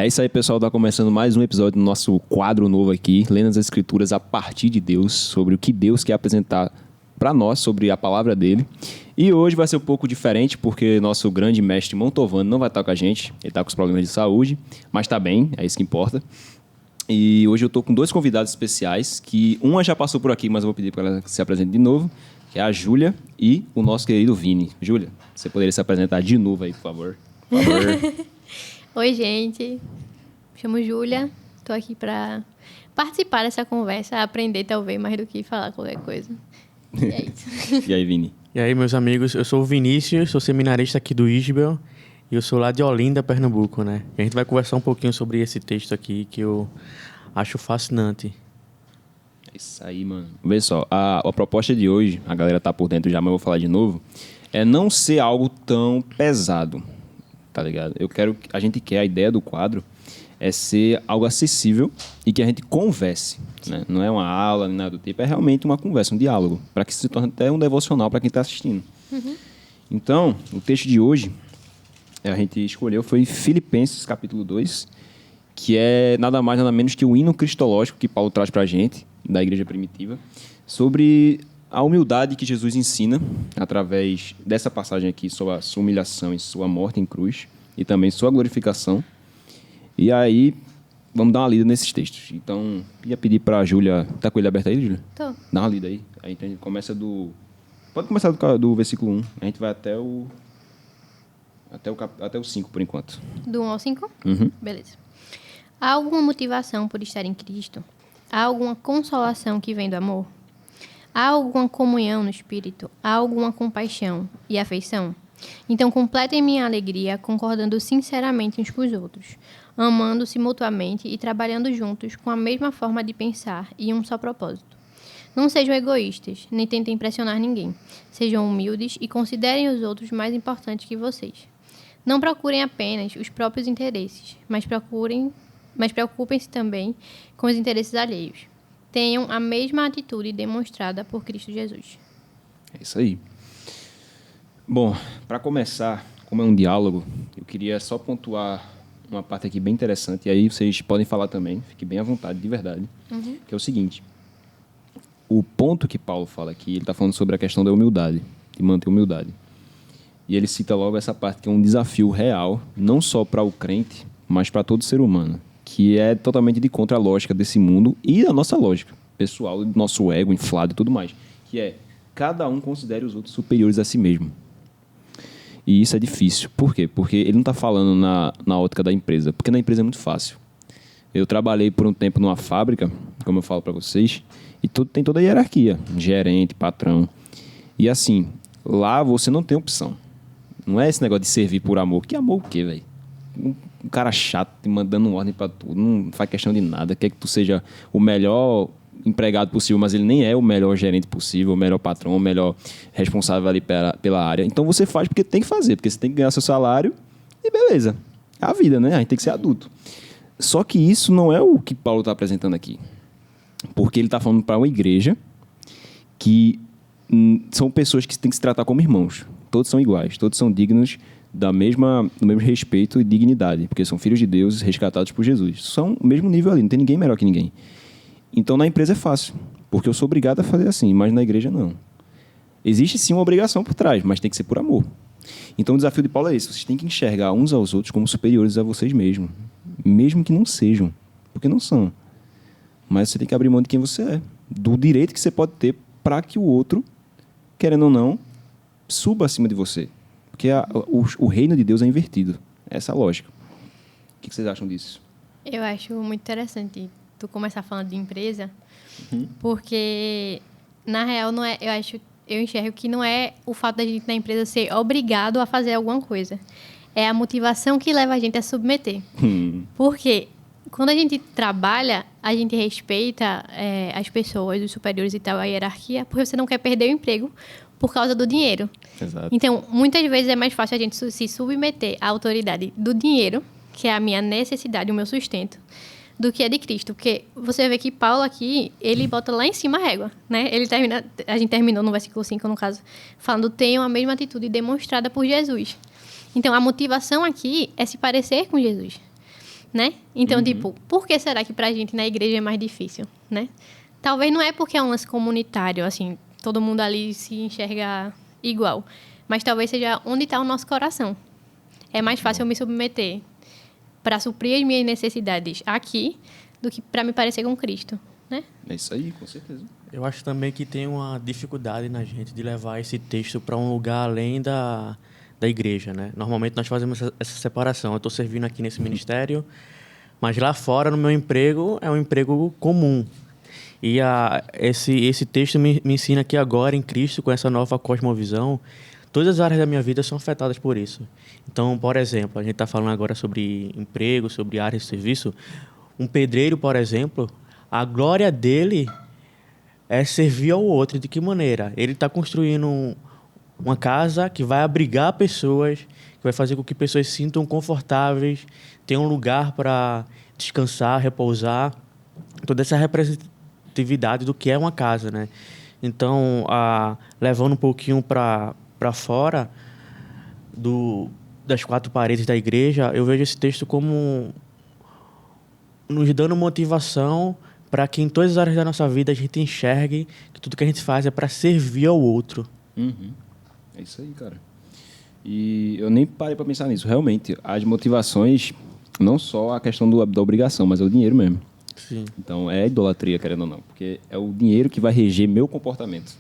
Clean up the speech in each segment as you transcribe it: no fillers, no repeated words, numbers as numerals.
É isso aí, pessoal. Tá começando mais um episódio do nosso quadro novo aqui, Lendo as Escrituras a partir de Deus, sobre o que Deus quer apresentar para nós, sobre a palavra dele. E hoje vai ser um pouco diferente, porque nosso grande mestre Montovano não vai estar com a gente. Ele está com os problemas de saúde, mas está bem, é isso que importa. E hoje eu estou com dois convidados especiais, que uma já passou por aqui, mas eu vou pedir para ela se apresente de novo, que é a Júlia e o nosso querido Vini. Júlia, você poderia se apresentar de novo aí, por favor? Por favor. Oi, gente. Me chamo Júlia. Estou aqui para participar dessa conversa, aprender talvez mais do que falar qualquer coisa. E é isso. E aí, Vini? E aí, meus amigos, eu sou o Vinícius, sou seminarista aqui do Isbel e eu sou lá de Olinda, Pernambuco, né? E a gente vai conversar um pouquinho sobre esse texto aqui que eu acho fascinante. É isso aí, mano. Vê só, a proposta de hoje, a galera tá por dentro já, mas eu vou falar de novo, é não ser algo tão pesado, tá ligado? A ideia do quadro é ser algo acessível e que a gente converse, né? Não é uma aula nem nada do tipo, é realmente uma conversa, um diálogo, para que se torne até um devocional para quem está assistindo. Uhum. Então, o texto de hoje, a gente escolheu, foi Filipenses, capítulo 2, que é nada mais, nada menos que o hino cristológico que Paulo traz para a gente, da igreja primitiva, sobre a humildade que Jesus ensina através dessa passagem aqui, sobre a sua humilhação e sua morte em cruz, e também sua glorificação. E aí, vamos dar uma lida nesses textos. Então, ia pedir para a Júlia... Tá com ele aberto aí, Júlia? Tô. Dá uma lida aí. Aí a gente começa do... Pode começar do versículo 1. A gente vai até o 5, por enquanto. Do 1 ao 5? Uhum. Beleza. Há alguma motivação por estar em Cristo? Há alguma consolação que vem do amor? Há alguma comunhão no Espírito? Há alguma compaixão e afeição? Então completem minha alegria concordando sinceramente uns com os outros, amando-se mutuamente e trabalhando juntos com a mesma forma de pensar e um só propósito. Não sejam egoístas, nem tentem impressionar ninguém. Sejam humildes e considerem os outros mais importantes que vocês. Não procurem apenas os próprios interesses, mas preocupem-se também com os interesses alheios. Tenham a mesma atitude demonstrada por Cristo Jesus. É isso aí. Bom, para começar, como é um diálogo, eu queria só pontuar uma parte aqui bem interessante, e aí vocês podem falar também, fique bem à vontade, de verdade, que é o seguinte: o ponto que Paulo fala aqui, ele está falando sobre a questão da humildade, de manter humildade. E ele cita logo essa parte que é um desafio real, não só para o crente, mas para todo ser humano, que é totalmente de contra a lógica desse mundo e a nossa lógica pessoal, do nosso ego inflado e tudo mais, que é cada um considere os outros superiores a si mesmo. E isso é difícil. Por quê? Porque ele não está falando na ótica da empresa, porque na empresa é muito fácil. Eu trabalhei por um tempo numa fábrica, como eu falo para vocês, e tem toda a hierarquia, gerente, patrão. E assim, lá você não tem opção. Não é esse negócio de servir por amor. Que amor o quê, velho? Um cara chato te mandando ordem para tudo, não faz questão de nada, quer que tu seja o melhor empregado possível, mas ele nem é o melhor gerente possível, o melhor patrão, o melhor responsável ali pela área. Então você faz porque tem que fazer, porque você tem que ganhar seu salário e beleza. É a vida, né? A gente tem que ser adulto. Só que isso não é o que Paulo está apresentando aqui. Porque ele está falando para uma igreja que são pessoas que têm que se tratar como irmãos. Todos são iguais, todos são dignos do mesmo respeito e dignidade, porque são filhos de Deus resgatados por Jesus. São o mesmo nível ali, não tem ninguém melhor que ninguém. Então, na empresa é fácil, porque eu sou obrigado a fazer assim, mas na igreja não. Existe sim uma obrigação por trás, mas tem que ser por amor. Então, o desafio de Paulo é esse: vocês têm que enxergar uns aos outros como superiores a vocês mesmos, mesmo que não sejam, porque não são. Mas você tem que abrir mão de quem você é, do direito que você pode ter para que o outro, querendo ou não, suba acima de você. Porque o reino de Deus é invertido. Essa é a lógica. O que vocês acham disso? Eu acho muito interessante tu começar falando de empresa, porque, na real, não é, eu enxergo que não é o fato da gente na empresa ser obrigado a fazer alguma coisa. É a motivação que leva a gente a submeter. Porque quando a gente trabalha, a gente respeita as pessoas, os superiores e tal, a hierarquia, porque você não quer perder o emprego por causa do dinheiro. Exato. Então, muitas vezes é mais fácil a gente se submeter à autoridade do dinheiro, que é a minha necessidade, o meu sustento, do que é de Cristo. Porque você vê que Paulo aqui, ele bota lá em cima a régua, né? A gente terminou no versículo 5, no caso, falando: tenham a mesma atitude demonstrada por Jesus. Então, a motivação aqui é se parecer com Jesus. né? Então, tipo, por que será que pra gente na igreja é mais difícil, né? Talvez não é porque é um lance comunitário, assim, todo mundo ali se enxerga igual. Mas talvez seja onde está o nosso coração. É mais fácil eu me submeter para suprir as minhas necessidades aqui do que para me parecer com Cristo, né? É isso aí, com certeza. Eu acho também que tem uma dificuldade na gente de levar esse texto para um lugar além da igreja, né? Normalmente nós fazemos essa separação. Eu estou servindo aqui nesse ministério, mas lá fora, no meu emprego, é um emprego comum. E esse texto me ensina que agora, em Cristo, com essa nova cosmovisão, todas as áreas da minha vida são afetadas por isso. Então, por exemplo, a gente está falando agora sobre emprego, sobre áreas de serviço. Um pedreiro, por exemplo, a glória dele é servir ao outro. De que maneira? Ele está construindo uma casa que vai abrigar pessoas, que vai fazer com que pessoas se sintam confortáveis, tenham um lugar para descansar, repousar. Toda essa representatividade do que é uma casa, né? Então, levando um pouquinho para fora das quatro paredes da igreja, eu vejo esse texto como nos dando motivação para que em todas as áreas da nossa vida a gente enxergue que tudo que a gente faz é para servir ao outro. Uhum. É isso aí, cara. E eu nem parei para pensar nisso. Realmente, as motivações, não só a questão da obrigação, mas é o dinheiro mesmo. Sim. Então, é idolatria, querendo ou não. Porque é o dinheiro que vai reger meu comportamento.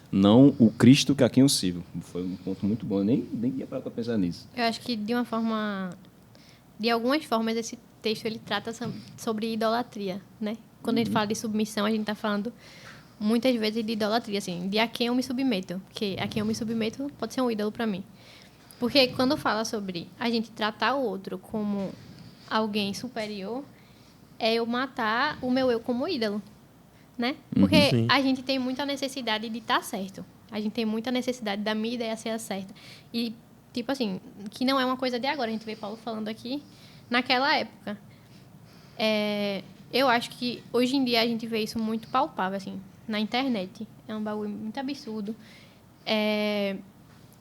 Não o Cristo que a quem eu sirvo. Foi um ponto muito bom. Eu nem ia parar para pensar nisso. Eu acho que de algumas formas, esse texto ele trata sobre idolatria, né? Quando a gente fala de submissão, a gente está falando muitas vezes de idolatria, assim, de a quem eu me submeto. Porque a quem eu me submeto pode ser um ídolo para mim. Porque quando fala sobre a gente tratar o outro como alguém superior, é eu matar o meu eu como ídolo, né? Porque Sim. a gente tem muita necessidade de estar certo. A gente tem muita necessidade da minha ideia ser a certa. E, tipo assim, que não é uma coisa de agora. A gente vê Paulo falando aqui naquela época. Eu acho que hoje em dia a gente vê isso muito palpável, assim, na internet. É um bagulho muito absurdo.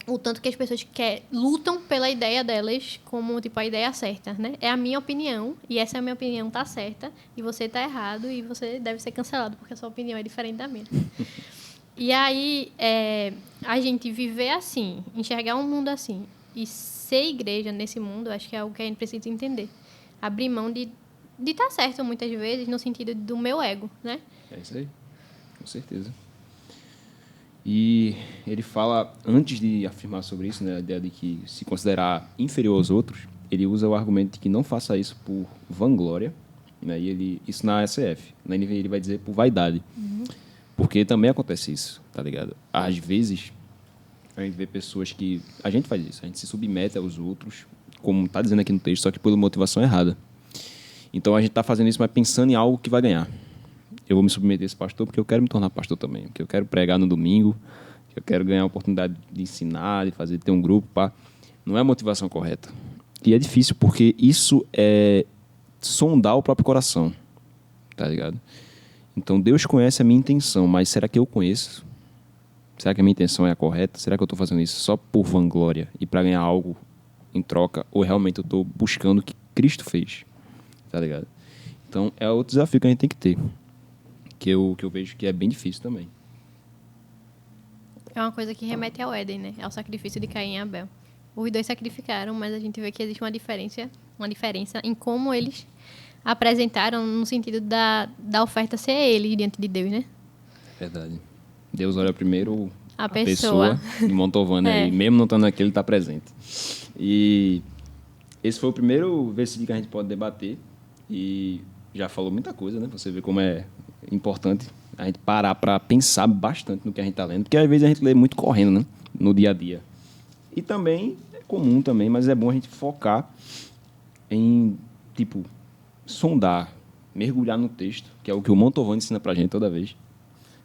O tanto que as pessoas lutam pela ideia delas como, tipo, a ideia certa, né? É a minha opinião, e essa é a minha opinião, tá certa, e você tá errado, e você deve ser cancelado, porque a sua opinião é diferente da minha. E aí, a gente viver assim, enxergar um mundo assim, e ser igreja nesse mundo, acho que é algo que a gente precisa entender. Abrir mão de estar certo, muitas vezes, no sentido do meu ego, né? É isso aí, com certeza. E ele fala, antes de afirmar sobre isso, né, a ideia de que se considerar inferior aos outros, ele usa o argumento de que não faça isso por vanglória, né, e isso na SF. Na NVI ele vai dizer por vaidade. Porque também acontece isso, tá ligado? Às vezes, a gente vê pessoas que... A gente faz isso, a gente se submete aos outros, como está dizendo aqui no texto, só que por motivação errada. Então, a gente está fazendo isso, mas pensando em algo que vai ganhar. Eu vou me submeter a esse pastor porque eu quero me tornar pastor também, porque eu quero pregar no domingo, que eu quero ganhar a oportunidade de ensinar, de ter um grupo, pá. Não é a motivação correta. E é difícil porque isso é sondar o próprio coração, tá ligado? Então, Deus conhece a minha intenção, mas será que eu conheço? Será que a minha intenção é a correta? Será que eu estou fazendo isso só por vanglória e para ganhar algo em troca? Ou realmente eu estou buscando o que Cristo fez? Tá ligado? Então, é outro desafio que a gente tem que ter. Que eu vejo que é bem difícil também. É uma coisa que remete ao Éden, né? Ao sacrifício de Caim e Abel. Os dois sacrificaram, mas a gente vê que existe uma diferença em como eles apresentaram no sentido da oferta ser eles diante de Deus, né? Verdade. Deus olha primeiro a pessoa de Montalvão, né? E mesmo não estando aqui, ele está presente. E esse foi o primeiro versículo que a gente pode debater. E já falou muita coisa, né? Você vê como é importante a gente parar para pensar bastante no que a gente está lendo, porque às vezes a gente lê muito correndo, né? No dia a dia. E também é comum também, mas é bom a gente focar em, tipo, sondar, mergulhar no texto, que é o que o Montalvão ensina pra gente toda vez.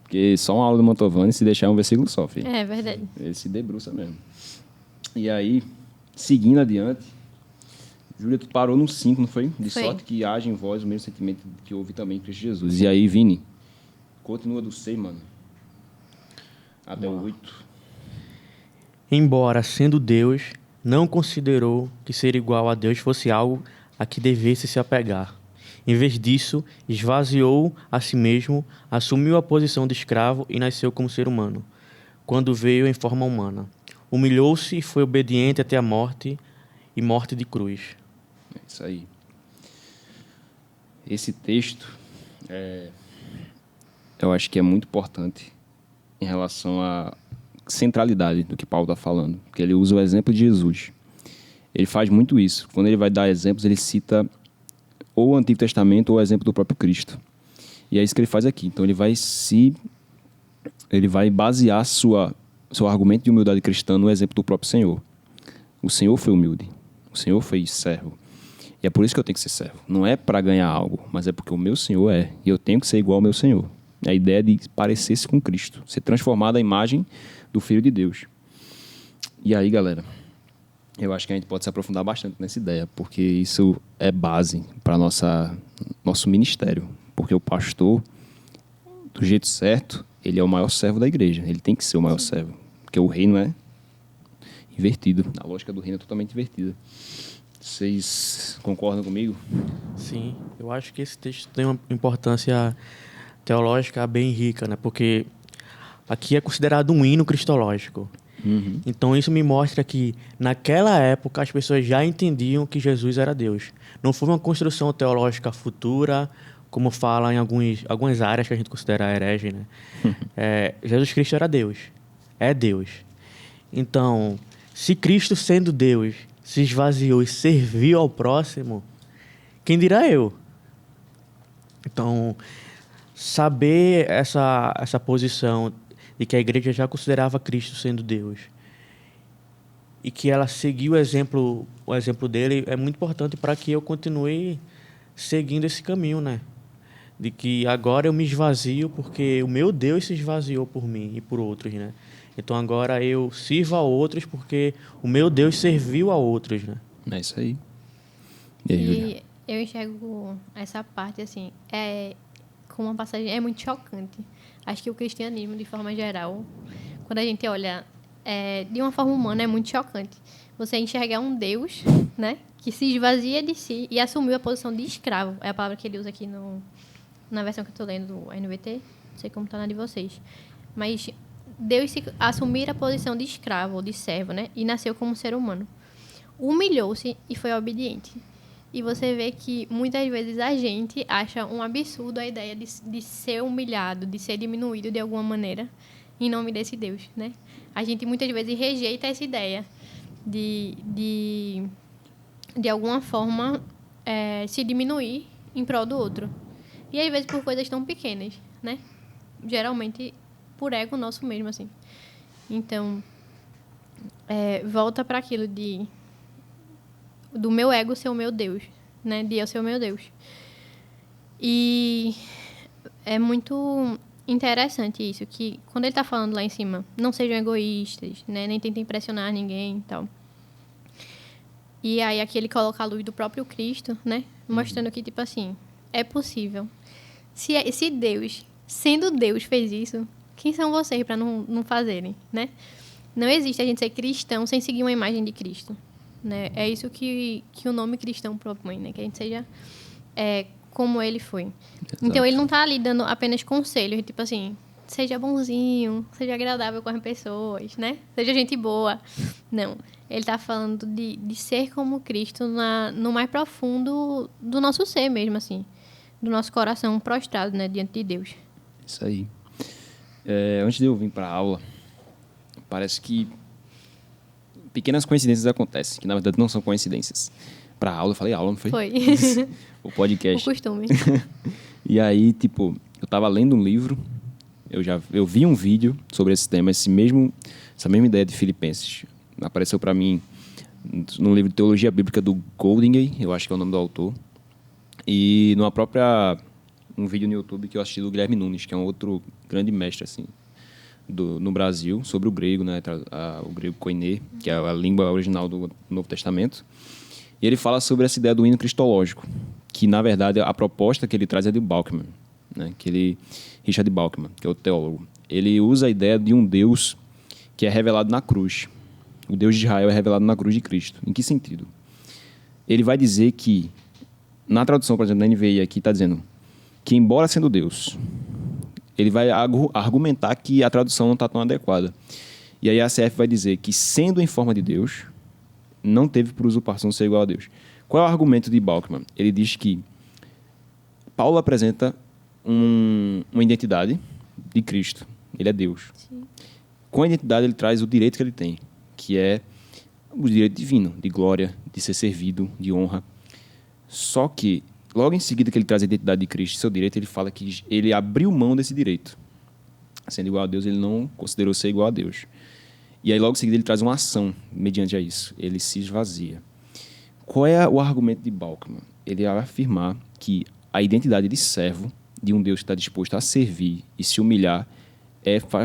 Porque só uma aula do Montalvão, se deixar um versículo só, filho. É verdade. Ele se debruça mesmo. E aí, seguindo adiante, Júlia, tu parou no 5, não foi? De foi. Sorte que haja em vós o mesmo sentimento que houve também em Cristo Jesus. E aí, Vini, continua do 6, mano. Até o 8. Embora sendo Deus, não considerou que ser igual a Deus fosse algo a que devesse se apegar. Em vez disso, esvaziou a si mesmo, assumiu a posição de escravo e nasceu como ser humano, quando veio em forma humana. Humilhou-se e foi obediente até a morte, e morte de cruz. É isso aí. Esse texto, eu acho que é muito importante em relação à centralidade do que Paulo está falando, porque ele usa o exemplo de Jesus. Ele faz muito isso. Quando ele vai dar exemplos, ele cita ou o Antigo Testamento ou o exemplo do próprio Cristo. E é isso que ele faz aqui. Então ele vai basear seu argumento de humildade cristã no exemplo do próprio Senhor. O Senhor foi humilde. O Senhor foi servo. E é por isso que eu tenho que ser servo. Não é para ganhar algo, mas é porque o meu Senhor é. E eu tenho que ser igual ao meu Senhor. A ideia de parecer-se com Cristo. Ser transformado à imagem do Filho de Deus. E aí, galera, eu acho que a gente pode se aprofundar bastante nessa ideia, porque isso é base para nosso ministério. Porque o pastor, do jeito certo, ele é o maior servo da igreja. Ele tem que ser o maior servo. Porque o reino é invertido. A lógica do reino é totalmente invertida. Vocês concordam comigo? Sim, eu acho que esse texto tem uma importância teológica bem rica, né? Porque aqui é considerado um hino cristológico. Uhum. Então isso me mostra que naquela época as pessoas já entendiam que Jesus era Deus. Não foi uma construção teológica futura, como fala em algumas áreas que a gente considera herege, né? Jesus Cristo era Deus. É Deus. Então, se Cristo, sendo Deus, se esvaziou e serviu ao próximo, quem dirá eu? Então, saber essa posição de que a igreja já considerava Cristo sendo Deus e que ela seguiu o exemplo dele é muito importante para que eu continue seguindo esse caminho, né? De que agora eu me esvazio porque o meu Deus se esvaziou por mim e por outros, né? Então agora eu sirvo a outros porque o meu Deus serviu a outros, né? É isso aí. E aí, Júlia? E eu enxergo essa parte, assim, como uma passagem, é muito chocante. Acho que o cristianismo, de forma geral, quando a gente olha de uma forma humana, é muito chocante. Você enxergar um Deus, né, que se esvazia de si e assumiu a posição de escravo. É a palavra que ele usa aqui na versão que eu estou lendo do NVT. Não sei como está na de vocês. Mas Deus assumir a posição de escravo ou de servo, né, e nasceu como ser humano. Humilhou-se e foi obediente. E você vê que muitas vezes a gente acha um absurdo a ideia de ser humilhado, de ser diminuído de alguma maneira em nome desse Deus, né? A gente muitas vezes rejeita essa ideia de alguma forma se diminuir em prol do outro. E às vezes por coisas tão pequenas, né? Geralmente por ego nosso mesmo, assim. Então, volta para aquilo do meu ego ser o meu Deus, né? De eu ser o meu Deus. E é muito interessante isso, que quando ele está falando lá em cima, não sejam egoístas, né? Nem tentem impressionar ninguém e tal. E aí aqui ele coloca a luz do próprio Cristo, né? Mostrando que, tipo assim, é possível. Se Deus, sendo Deus, fez isso, quem são vocês para não fazerem, né? Não existe a gente ser cristão sem seguir uma imagem de Cristo. Né? É isso que o nome cristão propõe, né? Que a gente seja como ele foi. Exato. Então, ele não está ali dando apenas conselhos, tipo assim, seja bonzinho, seja agradável com as pessoas, né? Seja gente boa. Não. Ele está falando de ser como Cristo no mais profundo do nosso ser mesmo, assim. Do nosso coração prostrado, né? Diante de Deus. Isso aí. Antes de eu vir para a aula, parece que pequenas coincidências acontecem, que na verdade não são coincidências. Para aula, eu falei aula, não foi? Foi. O podcast. O costume. E aí, tipo, eu tava lendo um livro, eu vi um vídeo sobre esse tema, essa mesma ideia de Filipenses. Apareceu para mim num livro de Teologia Bíblica do Goldingay, eu acho que é o nome do autor, e um vídeo no YouTube que eu assisti do Guilherme Nunes, que é um outro grande mestre, assim, no Brasil, sobre o grego, né, o grego koiné, que é a língua original do Novo Testamento. E ele fala sobre essa ideia do hino cristológico, que, na verdade, a proposta que ele traz é de Balkman, né, Richard Balkman, que é o teólogo. Ele usa a ideia de um Deus que é revelado na cruz. O Deus de Israel é revelado na cruz de Cristo. Em que sentido? Ele vai dizer que Na tradução, por exemplo, da NVI aqui está dizendo que, embora sendo Deus, ele vai argumentar que a tradução não está tão adequada. E aí a ACF vai dizer que, sendo em forma de Deus, não teve por usurpação ser igual a Deus. Qual é o argumento de Balkman? Ele diz que Paulo apresenta uma identidade de Cristo. Ele é Deus. Sim. Com a identidade, ele traz o direito que ele tem, que é o direito divino, de glória, de ser servido, de honra. Só que, logo em seguida que ele traz a identidade de Cristo, seu direito, ele fala que ele abriu mão desse direito. Sendo igual a Deus, ele não considerou ser igual a Deus. E aí, logo em seguida, ele traz uma ação mediante a isso. Ele se esvazia. Qual é o argumento de Balkman? Ele vai afirmar que a identidade de servo, de um Deus que está disposto a servir e se humilhar,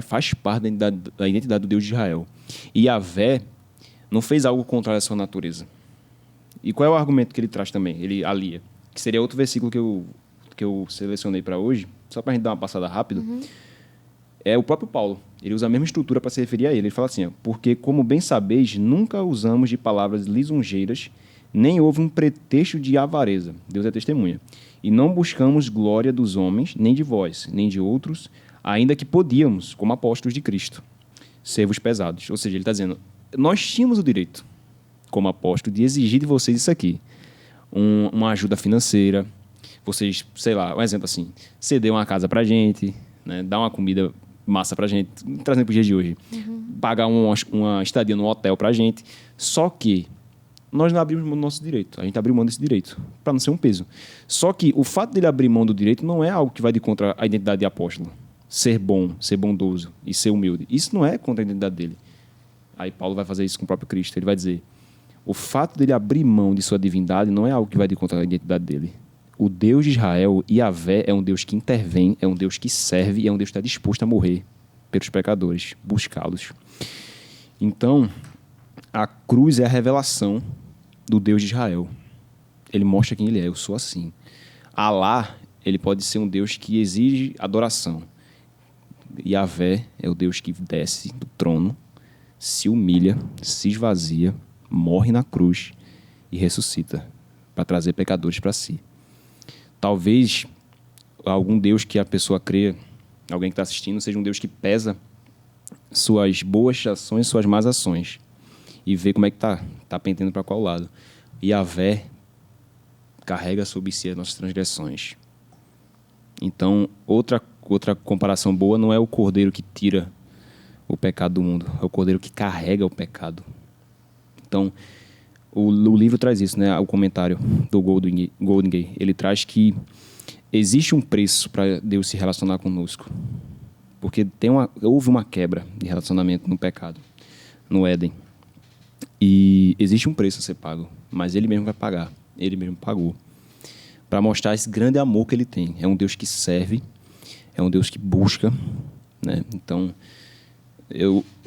faz parte da identidade do Deus de Israel. E Yahvé não fez algo contrário à sua natureza. E qual é o argumento que ele traz também? Ele alia. Que seria outro versículo que eu selecionei para hoje, só para a gente dar uma passada rápida. É o próprio Paulo. Ele usa a mesma estrutura para se referir a ele. Ele fala assim, ó, porque, como bem sabeis, nunca usamos de palavras lisonjeiras, nem houve um pretexto de avareza. Deus é testemunha. E não buscamos glória dos homens, nem de vós, nem de outros, ainda que podíamos, como apóstolos de Cristo, ser-vos pesados. Ou seja, ele está dizendo, nós tínhamos o direito, como apóstolo, de exigir de vocês isso aqui. Uma ajuda financeira, vocês, sei lá, um exemplo assim, ceder uma casa pra gente, né, dar uma comida massa pra gente, trazendo pro dia de hoje, pagar uma estadia no hotel pra gente, só que nós não abrimos mão do nosso direito, a gente abriu mão desse direito, para não ser um peso. Só que o fato dele abrir mão do direito não é algo que vai de contra a identidade de apóstolo. Ser bom, ser bondoso e ser humilde. Isso não é contra a identidade dele. Aí Paulo vai fazer isso com o próprio Cristo. Ele vai dizer, o fato dele abrir mão de sua divindade não é algo que vai de contra a identidade dele. O Deus de Israel, Yahvé, é um Deus que intervém, é um Deus que serve e é um Deus que está disposto a morrer pelos pecadores, buscá-los. Então, a cruz é a revelação do Deus de Israel. Ele mostra quem ele é. Eu sou assim. Alá, ele pode ser um Deus que exige adoração. Yahvé é o Deus que desce do trono, se humilha, se esvazia, morre na cruz e ressuscita para trazer pecadores para si. Talvez algum Deus que a pessoa crê, alguém que está assistindo, seja um Deus que pesa suas boas ações, suas más ações e vê como é que está pendendo para qual lado. Yahvé carrega sobre si as nossas transgressões. Então, outra comparação boa não é o cordeiro que tira o pecado do mundo, é o cordeiro que carrega o pecado. Então, o livro traz isso, né? O comentário do Goldingay, ele traz que existe um preço para Deus se relacionar conosco, porque houve uma quebra de relacionamento no pecado, no Éden, e existe um preço a ser pago, mas Ele mesmo vai pagar, Ele mesmo pagou, para mostrar esse grande amor que Ele tem. É um Deus que serve, é um Deus que busca, né? Então,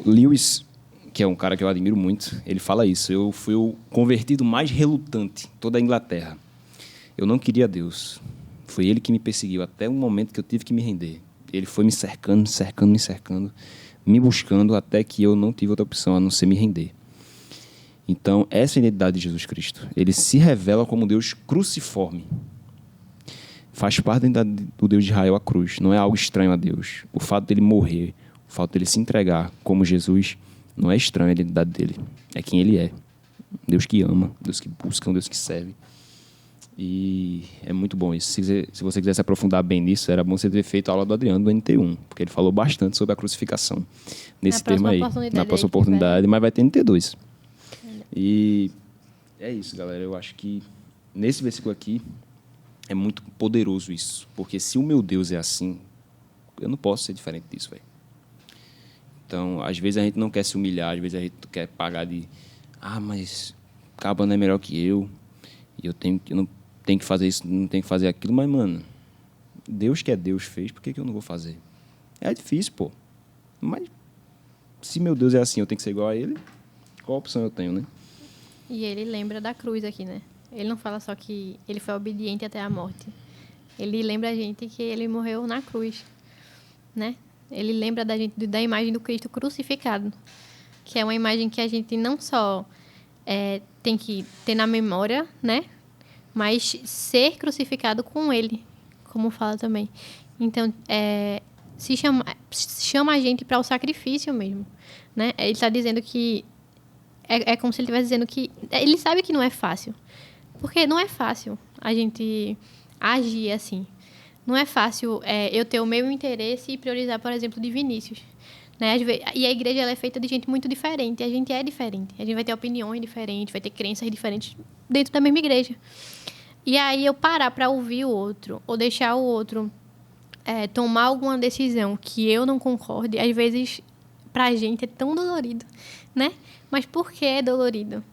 Lewis, que é um cara que eu admiro muito, ele fala isso. Eu fui o convertido mais relutante em toda a Inglaterra. Eu não queria Deus. Foi Ele que me perseguiu até o momento que eu tive que me render. Ele foi me cercando, me buscando até que eu não tive outra opção a não ser me render. Então, essa é a identidade de Jesus Cristo. Ele se revela como Deus cruciforme. Faz parte da identidade do Deus de Israel a cruz. Não é algo estranho a Deus. O fato dele morrer, o fato dele se entregar como Jesus, não é estranho a identidade dele. É quem ele é. Um Deus que ama, um Deus que busca, um Deus que serve. E é muito bom isso. Se você quiser se aprofundar bem nisso, era bom você ter feito a aula do Adriano do NT1, porque ele falou bastante sobre a crucificação nesse tema aí. Na próxima oportunidade, mas vai ter NT2. E é isso, galera. Eu acho que nesse versículo aqui é muito poderoso isso. Porque se o meu Deus é assim, eu não posso ser diferente disso, velho. Então, às vezes a gente não quer se humilhar, às vezes a gente quer pagar de... mas Caba não é melhor que eu, e eu não tenho que fazer isso, não tenho que fazer aquilo. Mas, mano, Deus que é Deus fez, por que eu não vou fazer? É difícil, pô. Mas se meu Deus é assim, eu tenho que ser igual a Ele, qual opção eu tenho, né? E ele lembra da cruz aqui, né? Ele não fala só que ele foi obediente até a morte. Ele lembra a gente que ele morreu na cruz, né? Ele lembra da gente da imagem do Cristo crucificado, que é uma imagem que a gente não só tem que ter na memória, né? mas ser crucificado com ele, como fala também. Então, chama a gente para o sacrifício mesmo, né? Ele está dizendo que é como se ele estivesse dizendo que ele sabe que não é fácil, porque não é fácil a gente agir assim. Não é fácil eu ter o meu interesse e priorizar, por exemplo, de Vinícius, né? E a igreja ela é feita de gente muito diferente, a gente é diferente, a gente vai ter opiniões diferentes, vai ter crenças diferentes dentro da mesma igreja. E aí eu parar para ouvir o outro, ou deixar o outro tomar alguma decisão que eu não concorde, às vezes pra gente é tão dolorido, né? Mas por que é dolorido?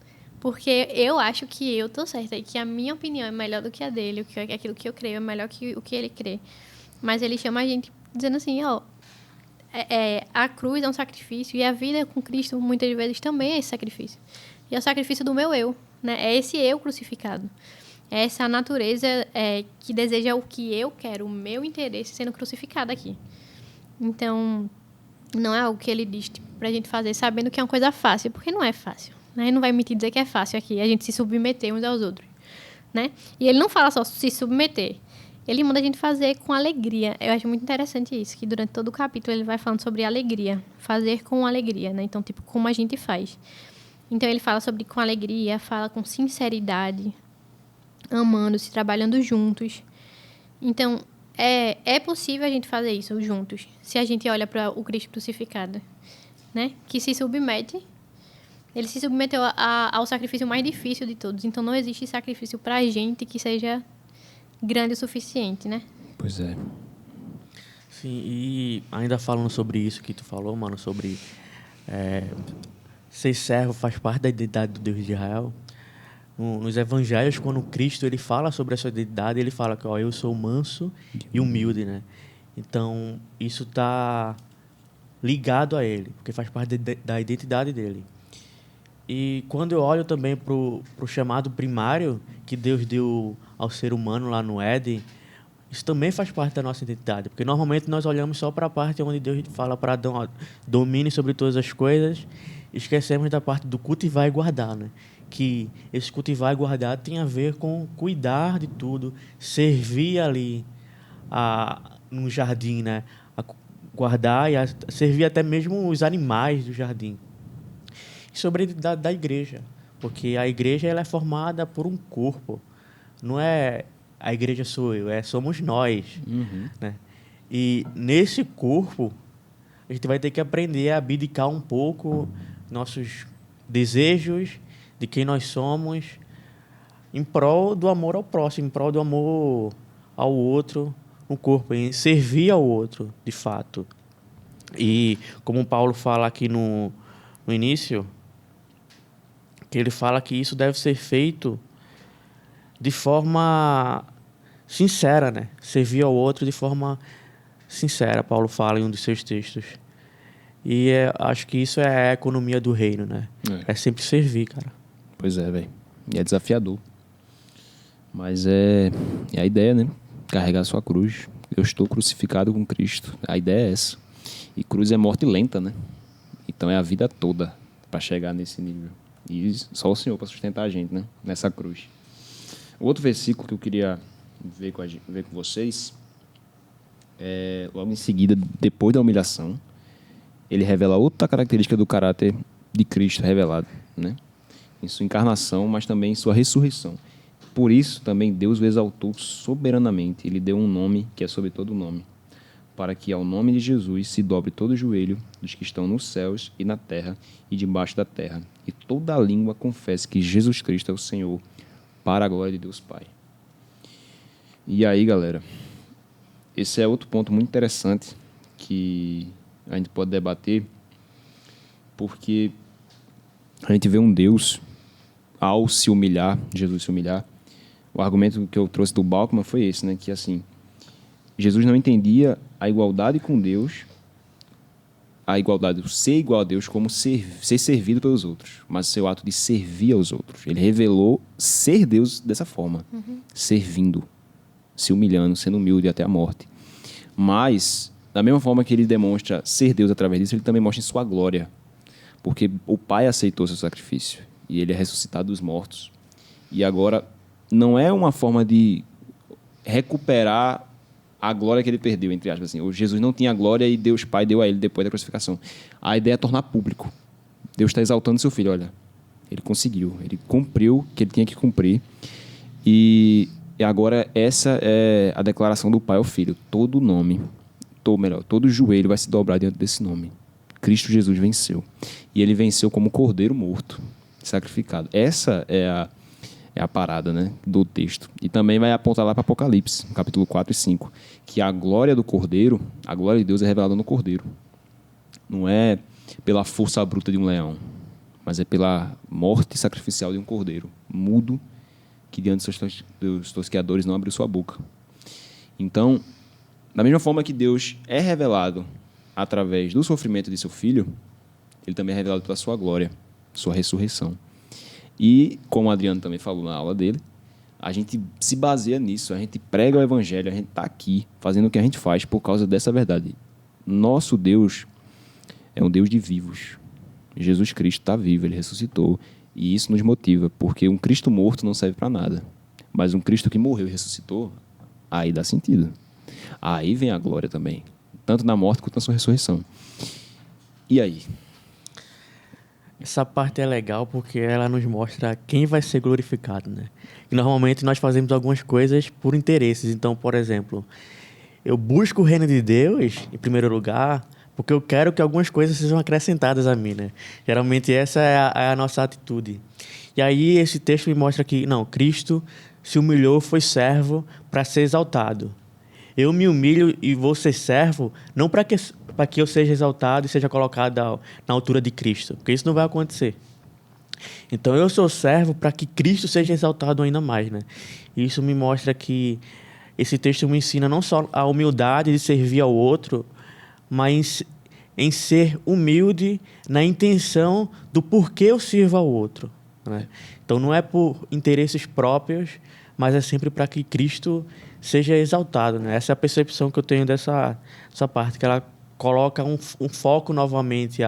Porque eu acho que eu tô certa e que a minha opinião é melhor do que a dele, que aquilo que eu creio é melhor que o que ele crê. Mas ele chama a gente dizendo assim, a cruz é um sacrifício e a vida com Cristo muitas vezes também é esse sacrifício. E é o sacrifício do meu eu, né? É esse eu crucificado. É essa natureza que deseja o que eu quero, o meu interesse sendo crucificado aqui. Então, não é algo que ele diz pra gente fazer sabendo que é uma coisa fácil, porque não é fácil, né? Ele não vai mentir dizer que é fácil aqui, a gente se submeter uns aos outros, né? E ele não fala só se submeter, ele manda a gente fazer com alegria. Eu acho muito interessante isso, que durante todo o capítulo ele vai falando sobre alegria, fazer com alegria, né? Então, tipo, como a gente faz. Então, ele fala sobre com alegria, fala com sinceridade, amando-se, trabalhando juntos. Então, é possível a gente fazer isso juntos, se a gente olha para o Cristo crucificado, né? Que se submete, ele se submeteu ao sacrifício mais difícil de todos. Então, não existe sacrifício para a gente que seja grande o suficiente, né? Pois é. Sim, e ainda falando sobre isso que tu falou, mano, sobre ser servo faz parte da identidade do Deus de Israel. Nos evangelhos, quando Cristo ele fala sobre essa identidade, ele fala que eu sou manso e humilde, né? Então, isso está ligado a ele, porque faz parte da identidade dele. E quando eu olho também para o chamado primário que Deus deu ao ser humano lá no Éden, isso também faz parte da nossa identidade, porque normalmente nós olhamos só para a parte onde Deus fala para Adão, domine sobre todas as coisas, e esquecemos da parte do cultivar e guardar, né? Que esse cultivar e guardar tem a ver com cuidar de tudo, servir ali no jardim, né? A guardar e servir até mesmo os animais do jardim. E sobre a identidade da igreja, porque a igreja ela é formada por um corpo, não é a igreja sou eu, somos nós, né? E nesse corpo a gente vai ter que aprender a abdicar um pouco nossos desejos, de quem nós somos, em prol do amor ao próximo, em prol do amor ao outro, no corpo, em servir ao outro, de fato. E como Paulo fala aqui no início, que ele fala que isso deve ser feito de forma sincera, né? Servir ao outro de forma sincera, Paulo fala em um dos seus textos. E acho que isso é a economia do reino, né? É sempre servir, cara. Pois é, velho. E é desafiador. Mas é a ideia, né? Carregar sua cruz. Eu estou crucificado com Cristo. A ideia é essa. E cruz é morte lenta, né? Então é a vida toda para chegar nesse nível. E só o Senhor para sustentar a gente, né? Nessa cruz. O outro versículo que eu queria ver com vocês é logo em seguida, depois da humilhação, ele revela outra característica do caráter de Cristo revelado, né? Em sua encarnação, mas também em sua ressurreição. Por isso, também Deus o exaltou soberanamente. Ele deu um nome que é sobre todo nome, para que ao nome de Jesus se dobre todo o joelho dos que estão nos céus e na terra e debaixo da terra, e toda a língua confesse que Jesus Cristo é o Senhor, para a glória de Deus Pai. E aí, galera, esse é outro ponto muito interessante que a gente pode debater, porque a gente vê um Deus, ao se humilhar, Jesus se humilhar. O argumento que eu trouxe do Balkman foi esse, né? Que assim, Jesus não entendia a igualdade com Deus, a igualdade, ser igual a Deus como ser servido pelos outros, mas seu ato de servir aos outros. Ele revelou ser Deus dessa forma, servindo, se humilhando, sendo humilde até a morte. Mas, da mesma forma que ele demonstra ser Deus através disso, ele também mostra em sua glória, porque o Pai aceitou seu sacrifício e ele é ressuscitado dos mortos. E agora não é uma forma de recuperar a glória que ele perdeu, entre aspas. Assim. O Jesus não tinha glória e Deus Pai deu a ele depois da crucificação. A ideia é tornar público. Deus está exaltando seu filho. Olha, ele conseguiu, ele cumpriu o que ele tinha que cumprir. E agora essa é a declaração do Pai ao Filho. Todo nome, todo joelho vai se dobrar diante desse nome. Cristo Jesus venceu. E ele venceu como cordeiro morto, sacrificado. Essa é a parada, né, do texto. E também vai apontar lá para Apocalipse, capítulo 4 e 5, que a glória do cordeiro, a glória de Deus é revelada no cordeiro. Não é pela força bruta de um leão, mas é pela morte sacrificial de um cordeiro, mudo, que diante dos tosqueadores não abriu sua boca. Então, da mesma forma que Deus é revelado através do sofrimento de seu filho, ele também é revelado pela sua glória, sua ressurreição. E, como o Adriano também falou na aula dele, a gente se baseia nisso, a gente prega o evangelho, a gente está aqui fazendo o que a gente faz por causa dessa verdade. Nosso Deus é um Deus de vivos. Jesus Cristo está vivo, ele ressuscitou. E isso nos motiva, porque um Cristo morto não serve para nada. Mas um Cristo que morreu e ressuscitou, aí dá sentido. Aí vem a glória também, tanto na morte quanto na sua ressurreição. E aí? Essa parte é legal porque ela nos mostra quem vai ser glorificado, né? E normalmente nós fazemos algumas coisas por interesses. Então, por exemplo, eu busco o reino de Deus em primeiro lugar porque eu quero que algumas coisas sejam acrescentadas a mim, né? Geralmente essa é a nossa atitude. E aí esse texto me mostra que, não, Cristo se humilhou, foi servo para ser exaltado. Eu me humilho e vou ser servo não para que eu seja exaltado e seja colocado na altura de Cristo, porque isso não vai acontecer. Então eu sou servo para que Cristo seja exaltado ainda mais, né? E isso me mostra que esse texto me ensina não só a humildade de servir ao outro, mas em ser humilde na intenção do porquê eu sirvo ao outro, né? Então não é por interesses próprios, mas é sempre para que Cristo seja exaltado, né? Essa é a percepção que eu tenho dessa parte, que ela coloca um foco novamente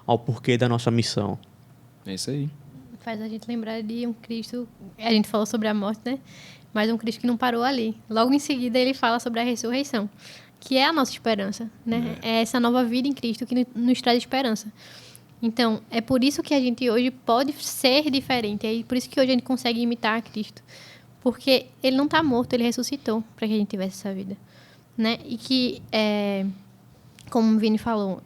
ao porquê da nossa missão. É isso aí. Faz a gente lembrar de um Cristo... A gente falou sobre a morte, né? Mas um Cristo que não parou ali. Logo em seguida, ele fala sobre a ressurreição, que é a nossa esperança, né? É essa nova vida em Cristo que nos traz esperança. Então, é por isso que a gente hoje pode ser diferente. É por isso que hoje a gente consegue imitar a Cristo. Porque ele não está morto, ele ressuscitou para que a gente tivesse essa vida, né? E que, como o Vini falou,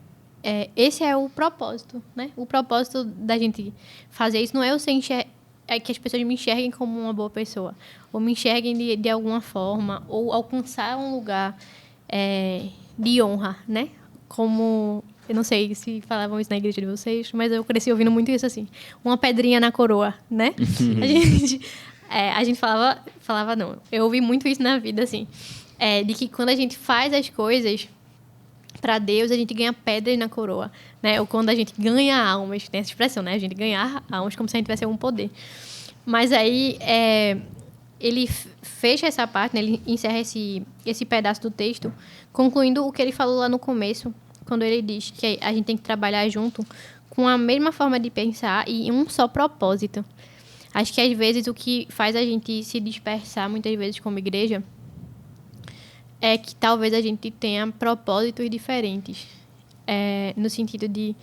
esse é o propósito, né? O propósito da gente fazer isso não é eu ser que as pessoas me enxerguem como uma boa pessoa, ou me enxerguem de alguma forma, ou alcançar um lugar de honra, né? Como, eu não sei se falavam isso na igreja de vocês, mas eu cresci ouvindo muito isso assim, uma pedrinha na coroa, né? A gente falava não, eu ouvi muito isso na vida, assim, de que quando a gente faz as coisas para Deus, a gente ganha pedras na coroa, né? Ou quando a gente ganha almas, tem essa expressão, né? A gente ganhar almas como se a gente tivesse algum poder. Mas aí, ele fecha essa parte, né? Ele encerra esse pedaço do texto, concluindo o que ele falou lá no começo, quando ele diz que a gente tem que trabalhar junto com a mesma forma de pensar e um só propósito. Acho que, às vezes, o que faz a gente se dispersar, muitas vezes, como igreja, é que talvez a gente tenha propósitos diferentes, no sentido de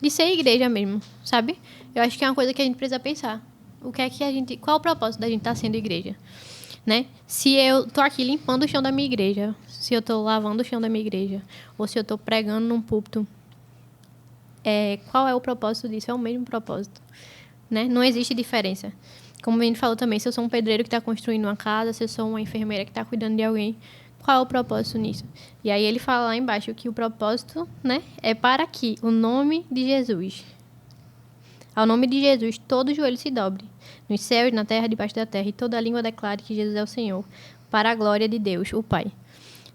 ser igreja mesmo, sabe? Eu acho que é uma coisa que a gente precisa pensar. Qual é o propósito da gente estar sendo igreja, né? Se eu estou aqui limpando o chão da minha igreja, se eu estou lavando o chão da minha igreja, ou se eu estou pregando num púlpito, qual é o propósito disso? É o mesmo propósito, né? Não existe diferença. Como a gente falou também, se eu sou um pedreiro que está construindo uma casa, se eu sou uma enfermeira que está cuidando de alguém, qual é o propósito nisso? E aí ele fala lá embaixo que o propósito, né, é para que o nome de Jesus, ao nome de Jesus, todo joelho se dobre, nos céus, na terra, debaixo da terra, e toda língua declare que Jesus é o Senhor, para a glória de Deus, o Pai.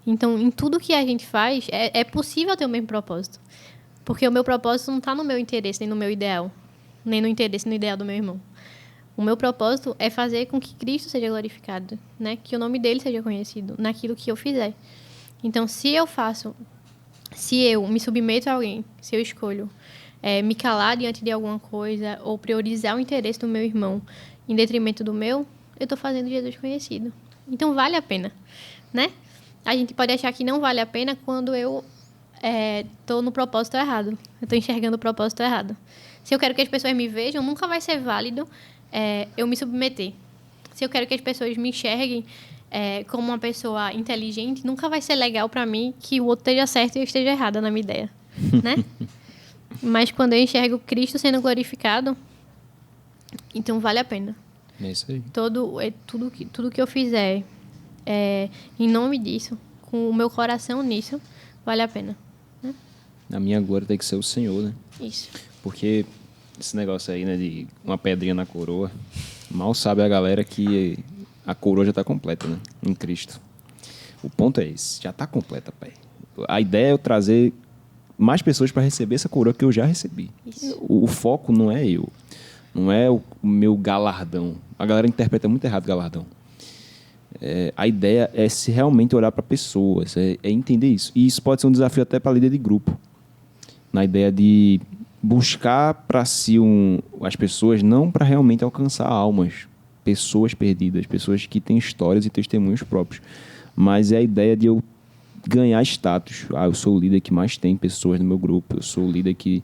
Então, em tudo que a gente faz, é possível ter o mesmo propósito. Porque o meu propósito não está no meu interesse, nem no meu ideal, nem no interesse, no ideal do meu irmão. O meu propósito é fazer com que Cristo seja glorificado, né? Que o nome dele seja conhecido naquilo que eu fizer. Então, se eu me submeto a alguém, se eu escolho me calar diante de alguma coisa ou priorizar o interesse do meu irmão em detrimento do meu, eu estou fazendo Jesus conhecido. Então, vale a pena, né? A gente pode achar que não vale a pena quando eu estou no propósito errado. Eu estou enxergando o propósito errado. Se eu quero que as pessoas me vejam, nunca vai ser válido eu me submeter. Se eu quero que as pessoas me enxerguem como uma pessoa inteligente, nunca vai ser legal para mim que o outro esteja certo e eu esteja errada na minha ideia, né? Mas quando eu enxergo Cristo sendo glorificado, então vale a pena. É isso aí. Tudo que eu fizer em nome disso, com o meu coração nisso, vale a pena. Né? A minha glória tem que ser o Senhor, né? Isso. Porque esse negócio aí, né, de uma pedrinha na coroa, mal sabe a galera que a coroa já está completa, né? Em Cristo. O ponto é esse, já está completa, pai. A ideia é eu trazer mais pessoas para receber essa coroa que eu já recebi. O foco não é eu, não é o meu galardão. A galera interpreta muito errado galardão. A ideia é se realmente olhar para pessoas, é entender isso. E isso pode ser um desafio até para líder de grupo. Na ideia de buscar para si as pessoas não para realmente alcançar almas, pessoas perdidas, pessoas que têm histórias e testemunhos próprios. Mas é a ideia de eu ganhar status. Eu sou o líder que mais tem pessoas no meu grupo, eu sou o líder que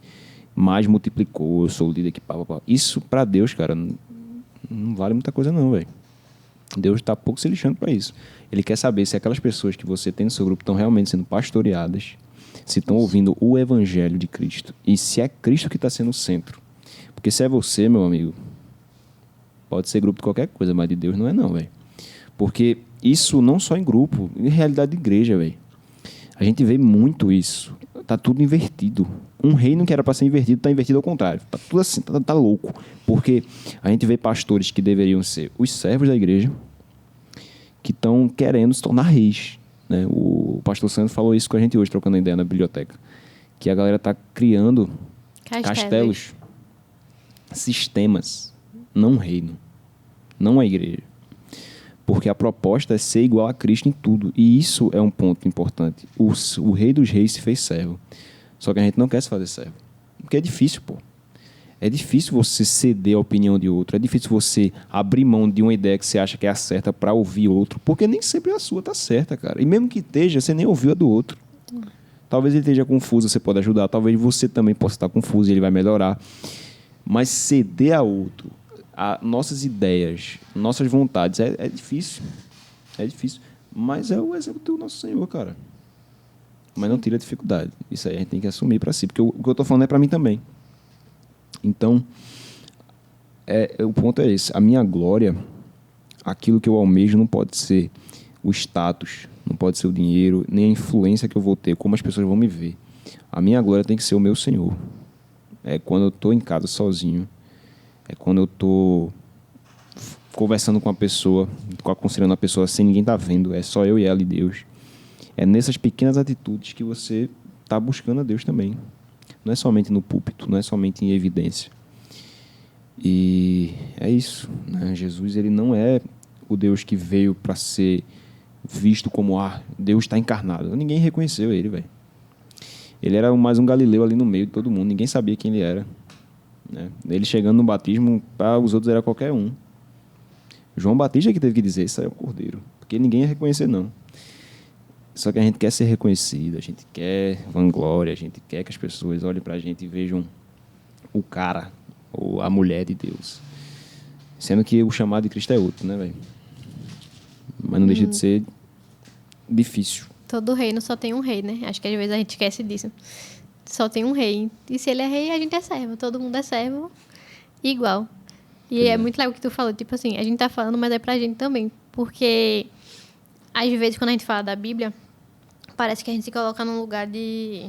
mais multiplicou, eu sou o líder que... Isso para Deus, cara, não vale muita coisa não, velho. Deus está pouco se lixando para isso. Ele quer saber se aquelas pessoas que você tem no seu grupo estão realmente sendo pastoreadas, se estão ouvindo o evangelho de Cristo e se é Cristo que está sendo o centro. Porque se é você, meu amigo, pode ser grupo de qualquer coisa, mas de Deus não é não, velho. Porque isso não só em grupo, em realidade de igreja, velho. A gente vê muito isso. Tá tudo invertido. Um reino que era para ser invertido, está invertido ao contrário. Tá tudo assim, tá louco. Porque a gente vê pastores que deveriam ser os servos da igreja, que estão querendo se tornar reis. Né? O pastor Sandro falou isso com a gente hoje, trocando ideia na biblioteca. Que a galera está criando castelos, sistemas, não um reino, não a igreja. Porque a proposta é ser igual a Cristo em tudo. E isso é um ponto importante. O rei dos reis se fez servo. Só que a gente não quer se fazer servo. Porque é difícil, pô. É difícil você ceder a opinião de outro. É difícil você abrir mão de uma ideia que você acha que é a certa para ouvir outro. Porque nem sempre a sua tá certa, cara. E mesmo que esteja, você nem ouviu a do outro. Talvez ele esteja confuso, você pode ajudar. Talvez você também possa estar confuso e ele vai melhorar. Mas ceder a outro, nossas ideias, nossas vontades, é difícil. É difícil. Mas é o exemplo do nosso Senhor, cara. Mas não tira a dificuldade. Isso aí a gente tem que assumir para si. Porque o que eu estou falando é para mim também. Então, o ponto é esse. A minha glória, aquilo que eu almejo não pode ser o status, não pode ser o dinheiro, nem a influência que eu vou ter, como as pessoas vão me ver. A minha glória tem que ser o meu Senhor. É quando eu estou em casa sozinho, é quando eu estou conversando com a pessoa, aconselhando a pessoa sem ninguém estar vendo, é só eu e ela e Deus. É nessas pequenas atitudes que você está buscando a Deus também. Não é somente no púlpito, não é somente em evidência. E é isso. Né? Jesus, ele não é o Deus que veio para ser visto como Deus está encarnado. Ninguém reconheceu ele, velho. Ele era mais um Galileu ali no meio de todo mundo. Ninguém sabia quem ele era. Né? Ele chegando no batismo, para os outros era qualquer um. João Batista que teve que dizer, isso aí é o Cordeiro. Porque ninguém ia reconhecer, não. Só que a gente quer ser reconhecido, a gente quer vanglória, a gente quer que as pessoas olhem pra gente e vejam o cara ou a mulher de Deus. Sendo que o chamado de Cristo é outro, né, velho? Mas não deixa de ser difícil. Todo reino só tem um rei, né? Acho que às vezes a gente esquece disso. Só tem um rei. E se ele é rei, a gente é servo. Todo mundo é servo igual. E é muito legal o que tu falou. Tipo assim, a gente tá falando, mas é pra gente também. Porque às vezes quando a gente fala da Bíblia, parece que a gente se coloca num lugar de...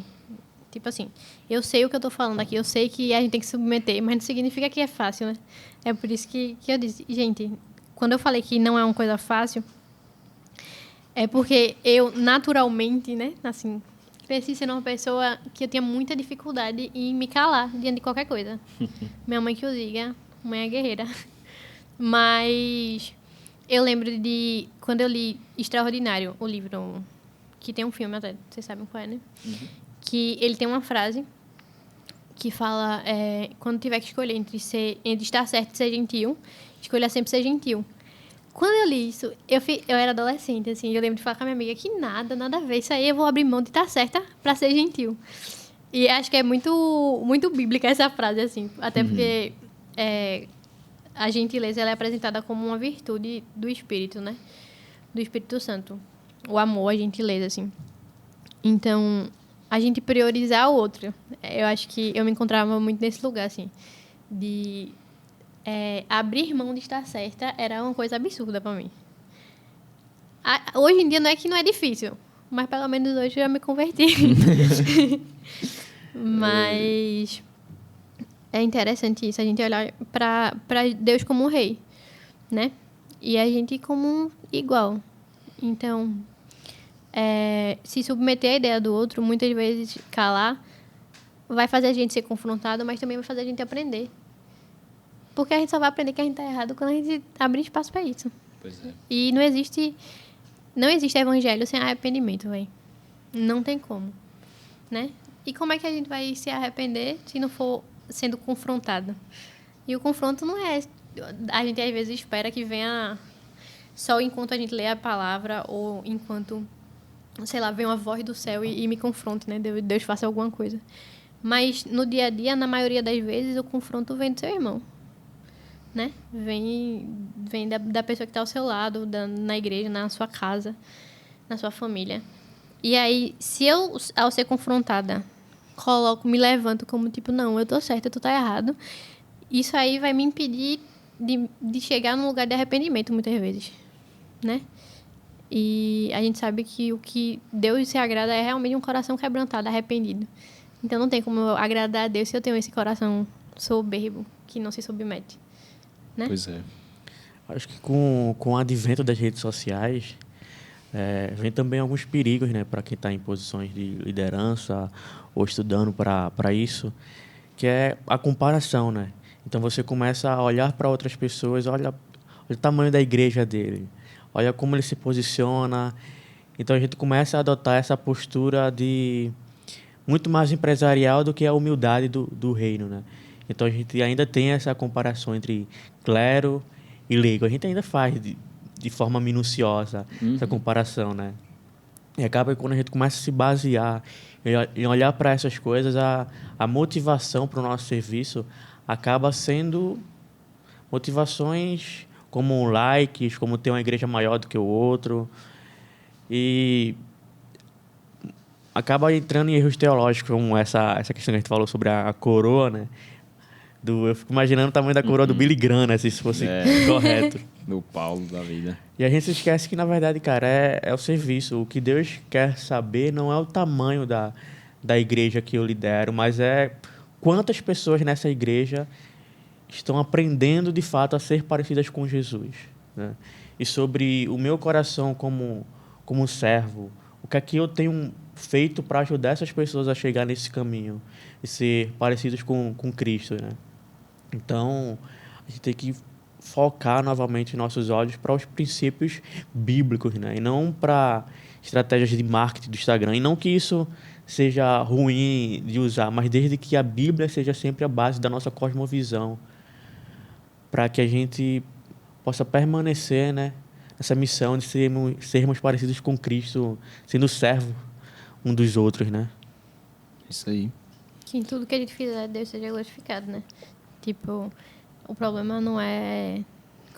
Tipo assim, eu sei o que eu tô falando aqui, eu sei que a gente tem que se submeter, mas não significa que é fácil, né? É por isso que eu disse, gente, quando eu falei que não é uma coisa fácil, é porque eu, naturalmente, né, assim, cresci sendo uma pessoa que eu tinha muita dificuldade em me calar diante de qualquer coisa. Minha mãe que o diga, mãe é guerreira. Mas eu lembro de, quando eu li Extraordinário, o livro... que tem um filme até, vocês sabem qual é, né? Uhum. Que ele tem uma frase que fala, quando tiver que escolher entre estar certo e ser gentil, escolha sempre ser gentil. Quando eu li isso, eu era adolescente, assim, eu lembro de falar com a minha amiga que nada a ver. Isso aí eu vou abrir mão de estar certa pra ser gentil. E acho que é muito bíblica essa frase, assim. Até porque a gentileza ela é apresentada como uma virtude do Espírito, né? Do Espírito Santo. O amor, a gentileza, assim. Então, a gente priorizar o outro. Eu acho que eu me encontrava muito nesse lugar, assim. De abrir mão de estar certa era uma coisa absurda pra mim. Hoje em dia não é que não é difícil, mas pelo menos hoje eu já me converti. Mas é interessante isso, a gente olhar para Deus como um rei, né? E a gente como um igual. Então, se submeter à ideia do outro, muitas vezes calar, vai fazer a gente ser confrontado, mas também vai fazer a gente aprender. Porque a gente só vai aprender que a gente tá errado quando a gente abrir espaço para isso. Pois é. E não existe evangelho sem arrependimento, velho. Não tem como, né? E como é que a gente vai se arrepender se não for sendo confrontado? E o confronto não é... A gente, às vezes, espera que venha só enquanto a gente lê a palavra ou enquanto, sei lá, vem uma voz do céu e me confronte, né? Deus faça alguma coisa. Mas, no dia a dia, na maioria das vezes, o confronto vem do seu irmão, né? Vem da pessoa que está ao seu lado, na igreja, na sua casa, na sua família. E aí, se eu, ao ser confrontada, me levanto como tipo, não, eu tô certa, tu tá errado, isso aí vai me impedir de chegar num lugar de arrependimento, muitas vezes, né? E a gente sabe que o que Deus se agrada é realmente um coração quebrantado, arrependido. Então, não tem como eu agradar a Deus se eu tenho esse coração soberbo, que não se submete, né? Pois é. Acho que com o advento das redes sociais, vem também alguns perigos, né, para quem está em posições de liderança ou estudando para isso, que é a comparação, né? Então você começa a olhar para outras pessoas, olha o tamanho da igreja dele, olha como ele se posiciona. Então a gente começa a adotar essa postura de muito mais empresarial do que a humildade do reino, né? Então a gente ainda tem essa comparação entre clero e leigo. A gente ainda faz de forma minuciosa essa comparação, né? E acaba que quando a gente começa a se basear em olhar para essas coisas, a motivação para o nosso serviço acaba sendo motivações como likes, como ter uma igreja maior do que o outro. E acaba entrando em erros teológicos, como essa questão que a gente falou sobre a coroa, né? Eu fico imaginando o tamanho da coroa do Billy Graham, né? Se isso fosse correto. Do Paulo da vida. E a gente se esquece que, na verdade, cara, é o serviço. O que Deus quer saber não é o tamanho da igreja que eu lidero, mas é quantas pessoas nessa igreja estão aprendendo, de fato, a ser parecidas com Jesus, né? E sobre o meu coração como servo, o que é que eu tenho feito para ajudar essas pessoas a chegar nesse caminho e ser parecidos com Cristo, né? Então, a gente tem que focar novamente nossos olhos para os princípios bíblicos, né? E não para estratégias de marketing do Instagram. E não que isso seja ruim de usar, mas desde que a Bíblia seja sempre a base da nossa cosmovisão, para que a gente possa permanecer, né, nessa missão de sermos parecidos com Cristo, sendo servo um dos outros, né? Isso aí. Que em tudo que a gente fizer, Deus seja glorificado, né? Tipo, o problema não é...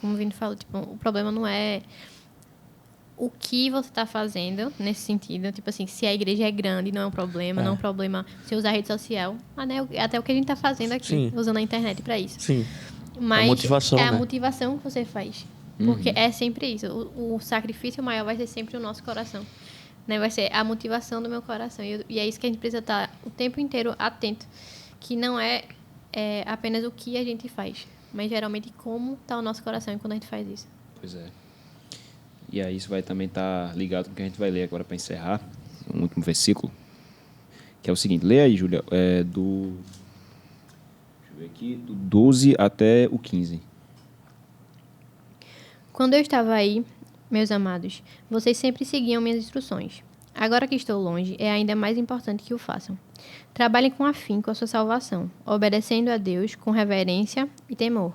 Como o Vini falou, tipo, o problema não é o que você está fazendo nesse sentido. Tipo assim, se a igreja é grande, não é um problema. Não é um problema se usar a rede social. Até o que a gente está fazendo aqui, Sim. usando a internet para isso. Sim. Mas a motivação, é a né? motivação que você faz. Porque é sempre isso. O sacrifício maior vai ser sempre o nosso coração. Né? Vai ser a motivação do meu coração. E é isso que a gente precisa estar o tempo inteiro atento. Que não é apenas o que a gente faz, mas geralmente como está o nosso coração quando a gente faz isso. Pois é. E aí isso vai também estar ligado com o que a gente vai ler agora para encerrar. Um último versículo. Que é o seguinte. Lê aí, Júlia. Deixa eu ver aqui. Do 12 até o 15. Quando eu estava aí, meus amados, vocês sempre seguiam minhas instruções. Agora que estou longe, é ainda mais importante que o façam. Trabalhem com afinco a sua salvação, obedecendo a Deus com reverência e temor.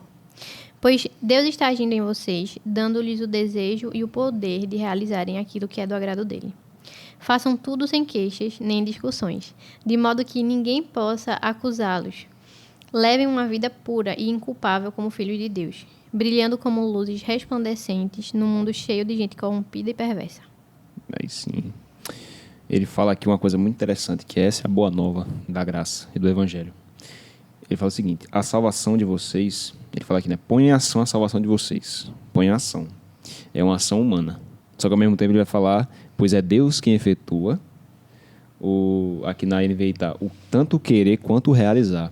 Pois Deus está agindo em vocês, dando-lhes o desejo e o poder de realizarem aquilo que é do agrado dele. Façam tudo sem queixas nem discussões, de modo que ninguém possa acusá-los. Levem uma vida pura e inculpável como filhos de Deus, brilhando como luzes resplandecentes num mundo cheio de gente corrompida e perversa. Aí sim. Ele fala aqui uma coisa muito interessante, que essa é a boa nova da graça e do evangelho. Ele fala o seguinte: a salvação de vocês, ele fala aqui, né? Põe em ação a salvação de vocês. Põe em ação. É uma ação humana. Só que ao mesmo tempo ele vai falar, pois é Deus quem efetua, aqui na NVI tá, o tanto querer quanto realizar.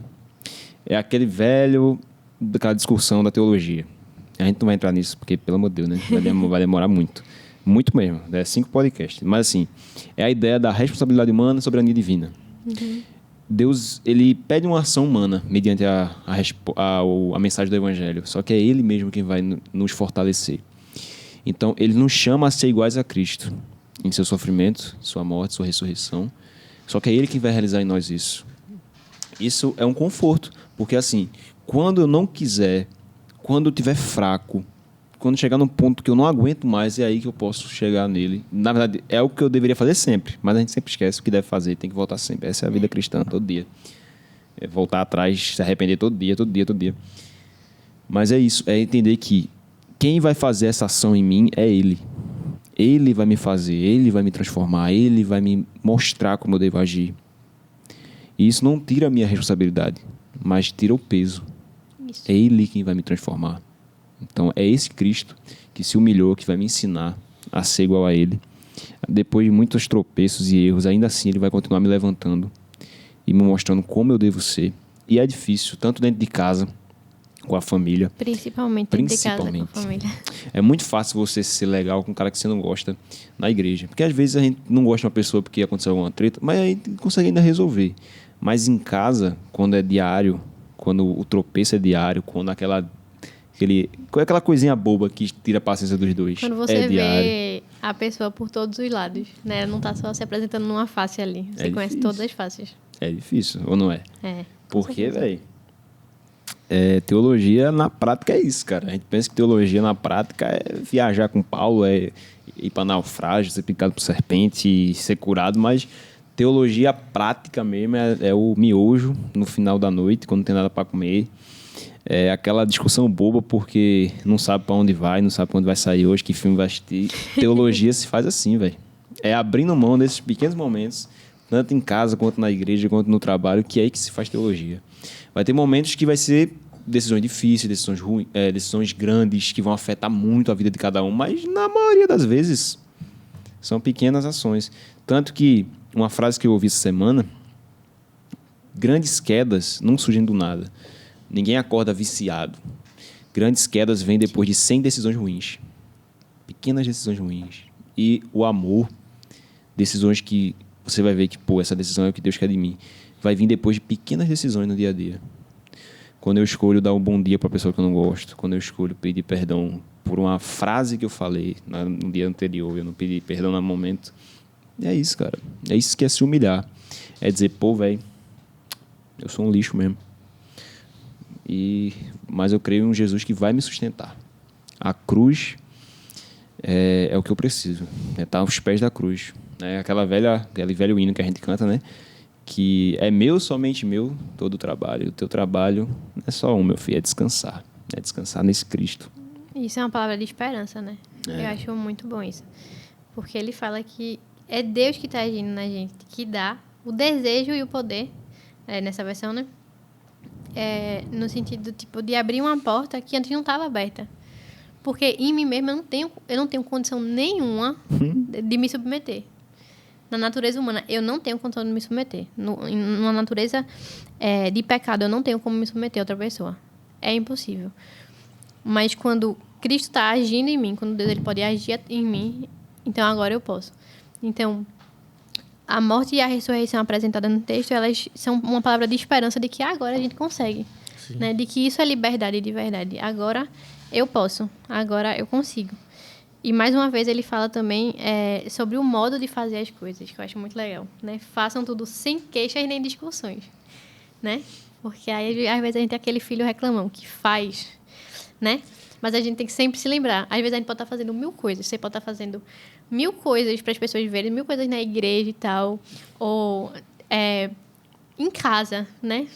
É aquele velho, daquela discussão da teologia. A gente não vai entrar nisso, porque, pelo amor de Deus, né? Vai demorar muito. Muito mesmo. 5 podcasts. Mas, assim, é a ideia da responsabilidade humana sobre a soberania divina. Uhum. Deus, ele pede uma ação humana mediante a mensagem do Evangelho. Só que é Ele mesmo quem vai nos fortalecer. Então, Ele nos chama a ser iguais a Cristo. Em seu sofrimento, sua morte, sua ressurreição. Só que é Ele quem vai realizar em nós isso. Isso é um conforto. Porque, assim, quando eu não quiser, quando eu estiver fraco, quando chegar num ponto que eu não aguento mais, é aí que eu posso chegar nele. Na verdade, é o que eu deveria fazer sempre, mas a gente sempre esquece o que deve fazer, tem que voltar sempre. Essa é a vida cristã, todo dia. É voltar atrás, se arrepender todo dia, todo dia, todo dia. Mas é isso, é entender que quem vai fazer essa ação em mim é Ele. Ele vai me fazer, Ele vai me transformar, Ele vai me mostrar como eu devo agir. E isso não tira a minha responsabilidade, mas tira o peso. Isso. É Ele quem vai me transformar. Então, é esse Cristo que se humilhou, que vai me ensinar a ser igual a Ele. Depois de muitos tropeços e erros, ainda assim Ele vai continuar me levantando e me mostrando como eu devo ser. E é difícil, tanto dentro de casa, com a família. Principalmente dentro de casa, com a família. É muito fácil você ser legal com um cara que você não gosta na igreja. Porque às vezes a gente não gosta de uma pessoa porque aconteceu alguma treta, mas aí consegue ainda resolver. Mas em casa, quando é diário, quando o tropeço é diário, quando aquela coisinha boba que tira a paciência dos dois. Quando você vê a pessoa por todos os lados, né? Não tá só se apresentando numa face ali. Você conhece todas as faces. É difícil, ou não é? É. Porque, velho, teologia na prática é isso, cara. A gente pensa que teologia na prática é viajar com Paulo, é ir para naufrágio, ser picado por serpente e ser curado, mas teologia prática mesmo é o miojo no final da noite, quando não tem nada para comer. É aquela discussão boba porque não sabe para onde vai, não sabe para onde vai sair hoje, que filme vai assistir. Teologia se faz assim, velho. É abrindo mão desses pequenos momentos, tanto em casa, quanto na igreja, quanto no trabalho, que é aí que se faz teologia. Vai ter momentos que vai ser decisões difíceis, decisões ruins, decisões grandes, que vão afetar muito a vida de cada um, mas na maioria das vezes são pequenas ações. Tanto que uma frase que eu ouvi essa semana: grandes quedas não surgem do nada. Ninguém acorda viciado. Grandes quedas vêm depois de 100 decisões ruins. Pequenas decisões ruins. E o amor, decisões que você vai ver que, essa decisão é o que Deus quer de mim, vai vir depois de pequenas decisões no dia a dia. Quando eu escolho dar um bom dia para a pessoa que eu não gosto, quando eu escolho pedir perdão por uma frase que eu falei no dia anterior, eu não pedi perdão no momento. É isso, cara. É isso que é se humilhar. É dizer, velho, eu sou um lixo mesmo. Mas eu creio em um Jesus que vai me sustentar. A cruz é o que eu preciso. Estar aos pés da cruz. É aquele velho hino que a gente canta, né? Que é meu, somente meu, todo o trabalho. O teu trabalho não é só meu filho, é descansar. É descansar nesse Cristo. Isso é uma palavra de esperança, né? Eu acho muito bom isso. Porque ele fala que é Deus que está agindo na gente, que dá o desejo e o poder, nessa versão, né? No sentido de abrir uma porta que antes não estava aberta. Porque em mim mesma eu não tenho condição nenhuma de me submeter. Na natureza humana, eu não tenho condição de me submeter. Numa natureza de pecado, eu não tenho como me submeter a outra pessoa. É impossível. Mas quando Cristo está agindo em mim, quando Deus ele pode agir em mim, então agora eu posso. Então, a morte e a ressurreição apresentada no texto, elas são uma palavra de esperança de que agora a gente consegue. Né? De que isso é liberdade de verdade. Agora eu posso. Agora eu consigo. E, mais uma vez, ele fala também sobre o modo de fazer as coisas, que eu acho muito legal. Né? Façam tudo sem queixas nem discussões. Né? Porque aí, às vezes, a gente tem aquele filho reclamão que faz né? Mas a gente tem que sempre se lembrar. Às vezes a gente pode estar fazendo 1000 coisas. Você pode estar fazendo 1000 coisas para as pessoas verem, 1000 coisas na igreja e tal. Ou em casa, né?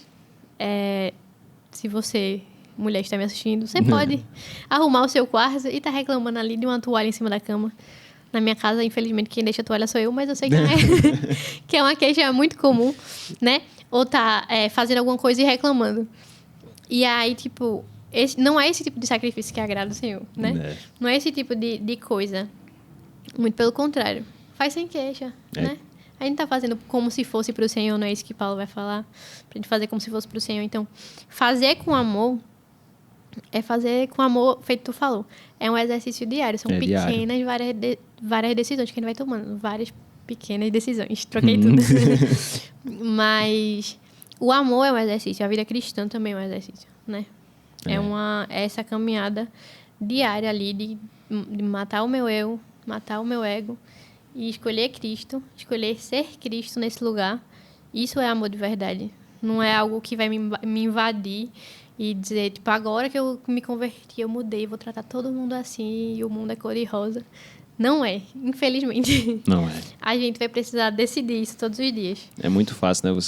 Se você, mulher, está me assistindo, você pode arrumar o seu quarto e estar reclamando ali de uma toalha em cima da cama. Na minha casa, infelizmente, quem deixa a toalha sou eu, mas eu sei que não é, que é uma queixa muito comum, né? Ou tá fazendo alguma coisa e reclamando. E aí, tipo, não é esse tipo de sacrifício que agrada o Senhor, né? Não é esse tipo de coisa. Muito pelo contrário. Faz sem queixa, né? A gente tá fazendo como se fosse pro Senhor, não é isso que Paulo vai falar? Pra gente fazer como se fosse pro Senhor. Então, fazer com amor é fazer com amor, feito tu falou. É um exercício diário. São pequenas, várias decisões que a gente vai tomando. Várias pequenas decisões. Troquei tudo. Mas o amor é um exercício. A vida cristã também é um exercício, né? É essa caminhada diária ali de matar o meu eu, matar o meu ego e escolher Cristo, escolher ser Cristo nesse lugar. Isso é amor de verdade. Não é algo que vai me invadir e dizer, tipo, agora que eu me converti, eu mudei, vou tratar todo mundo assim e o mundo é cor-de-rosa. Não é, infelizmente. Não é. A gente vai precisar decidir isso todos os dias. É muito fácil, né?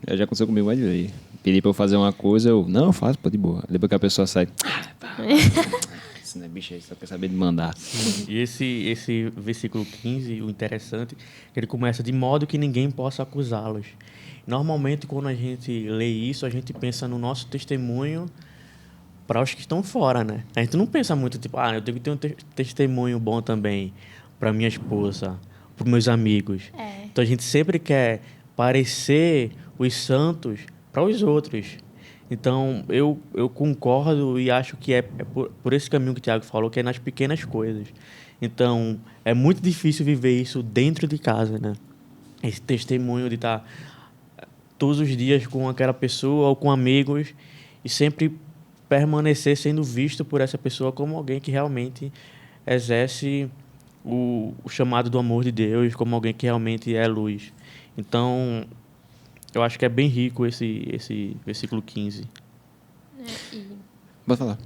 Já aconteceu comigo mais de vez. Pedir pra eu fazer uma coisa, não, eu faço, pô, de boa. Depois que a pessoa sai... Esse não é bicho aí, só quer saber de mandar. E esse versículo 15, o interessante, ele começa de modo que ninguém possa acusá-los. Normalmente, quando a gente lê isso, a gente pensa no nosso testemunho para os que estão fora, né? A gente não pensa muito, tipo, eu tenho que ter um testemunho bom também para minha esposa, para meus amigos. Então, a gente sempre quer parecer os santos para os outros. Então, eu concordo e acho que é por esse caminho que o Tiago falou, que é nas pequenas coisas. Então, é muito difícil viver isso dentro de casa, né? Esse testemunho de estar todos os dias com aquela pessoa ou com amigos e sempre permanecer sendo visto por essa pessoa como alguém que realmente exerce o chamado do amor de Deus, como alguém que realmente é luz. Então, eu acho que é bem rico esse versículo 15. Pode falar.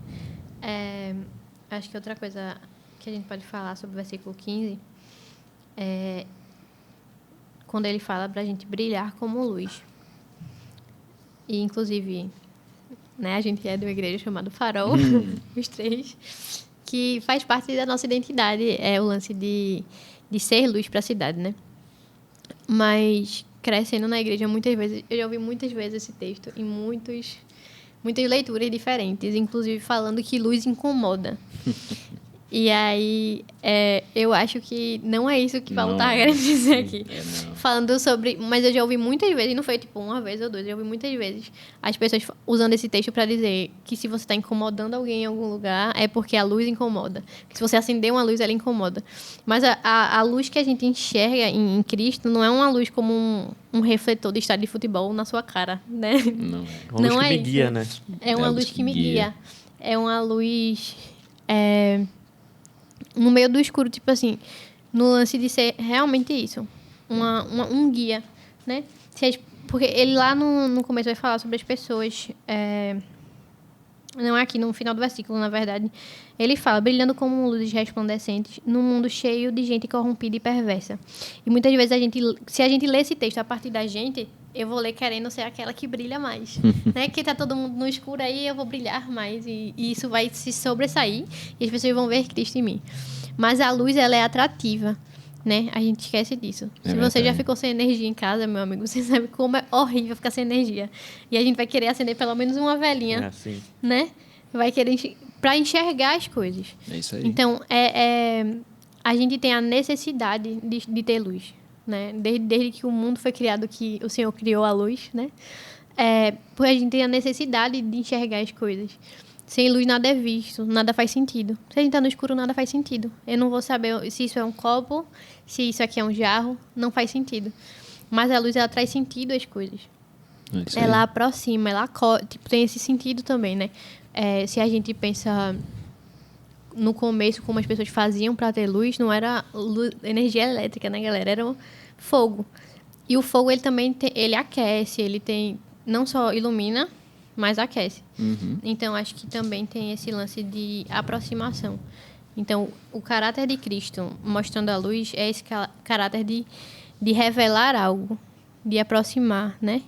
Acho que outra coisa que a gente pode falar sobre o versículo 15 é quando ele fala para a gente brilhar como luz. E, inclusive, né, a gente é de uma igreja chamada Farol, os três, que faz parte da nossa identidade, é o lance de ser luz para a cidade, né? Mas, crescendo na igreja, muitas vezes, eu já ouvi muitas vezes esse texto em muitas leituras diferentes, inclusive falando que luz incomoda. E aí, eu acho que não é isso que Paulo está querendo dizer aqui. Falando sobre... Mas eu já ouvi muitas vezes, não foi tipo uma vez ou duas, eu já ouvi muitas vezes as pessoas usando esse texto para dizer que se você está incomodando alguém em algum lugar, é porque a luz incomoda. Que se você acender uma luz, ela incomoda. Mas a luz que a gente enxerga em Cristo não é uma luz como um refletor de estádio de futebol na sua cara, né? Não é isso. Me guia, né? É uma luz que me guia. É uma luz... no meio do escuro, tipo assim, no lance de ser realmente isso, um guia, né? Porque ele lá no começo vai falar sobre as pessoas, não é aqui, no final do versículo, na verdade, ele fala, brilhando como luzes resplandecentes num mundo cheio de gente corrompida e perversa. E muitas vezes, se a gente lê esse texto a partir da gente, eu vou ler querendo ser aquela que brilha mais, né? Que tá todo mundo no escuro aí, eu vou brilhar mais e isso vai se sobressair e as pessoas vão ver Cristo em mim. Mas a luz, ela é atrativa, né? A gente esquece disso. Se você já ficou sem energia em casa, meu amigo, você sabe como é horrível ficar sem energia. E a gente vai querer acender pelo menos uma velinha, né? Vai querer para enxergar as coisas. É isso aí. Então, a gente tem a necessidade de ter luz. Né? Desde que o mundo foi criado, que o Senhor criou a luz, né? Porque a gente tem a necessidade de enxergar as coisas. Sem luz nada é visto, nada faz sentido. Se a gente está no escuro, nada faz sentido. Eu não vou saber se isso é um copo, se isso aqui é um jarro, não faz sentido. Mas a luz, ela traz sentido às coisas. Ela aproxima, ela tem esse sentido também, né? Se a gente pensa no começo, como as pessoas faziam para ter luz, não era energia elétrica, né, galera? Era fogo. E o fogo, ele também ele aquece, ele tem... Não só ilumina, mais aquece. Uhum. Então, acho que também tem esse lance de aproximação. Então, o caráter de Cristo mostrando a luz é esse caráter de revelar algo, de aproximar, né?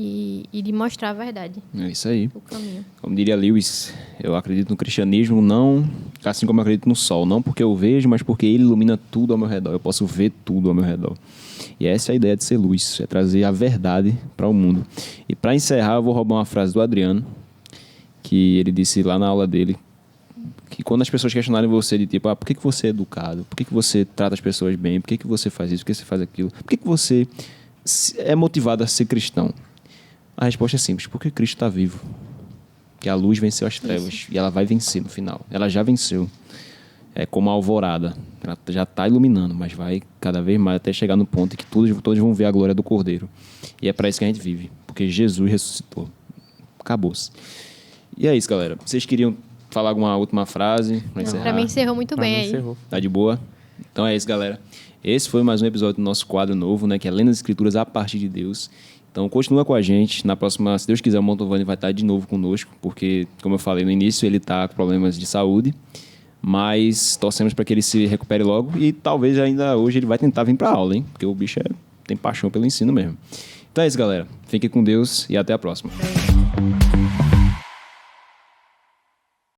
E de mostrar a verdade, É isso aí. o caminho. Como diria Lewis, eu acredito no cristianismo não assim como eu acredito no sol. Não porque eu vejo, mas porque ele ilumina tudo ao meu redor. Eu posso ver tudo ao meu redor. E essa é a ideia de ser luz, é trazer a verdade para o mundo. E para encerrar, eu vou roubar uma frase do Adriano, que ele disse lá na aula dele, que quando as pessoas questionarem você de tipo, por que você é educado? Por que você trata as pessoas bem? Por que você faz isso? Por que você faz aquilo? Por que você é motivado a ser cristão? A resposta é simples, porque Cristo está vivo. Que a luz venceu as trevas. Isso. E ela vai vencer no final. Ela já venceu. É como a alvorada. Ela já está iluminando, mas vai cada vez mais até chegar no ponto em que todos vão ver a glória do Cordeiro. E é para isso que a gente vive. Porque Jesus ressuscitou. Acabou-se. E é isso, galera. Vocês queriam falar alguma última frase? Para mim encerrou muito bem aí. Encerrou. Tá de boa? Então é isso, galera. Esse foi mais um episódio do nosso quadro novo, né? Que é Lendo as Escrituras a partir de Deus. Então, continua com a gente. Na próxima, se Deus quiser, o Montovani vai estar de novo conosco, porque, como eu falei no início, ele está com problemas de saúde, mas torcemos para que ele se recupere logo e talvez ainda hoje ele vai tentar vir para a aula, hein? Porque o bicho tem paixão pelo ensino mesmo. Então é isso, galera. Fiquem com Deus e até a próxima.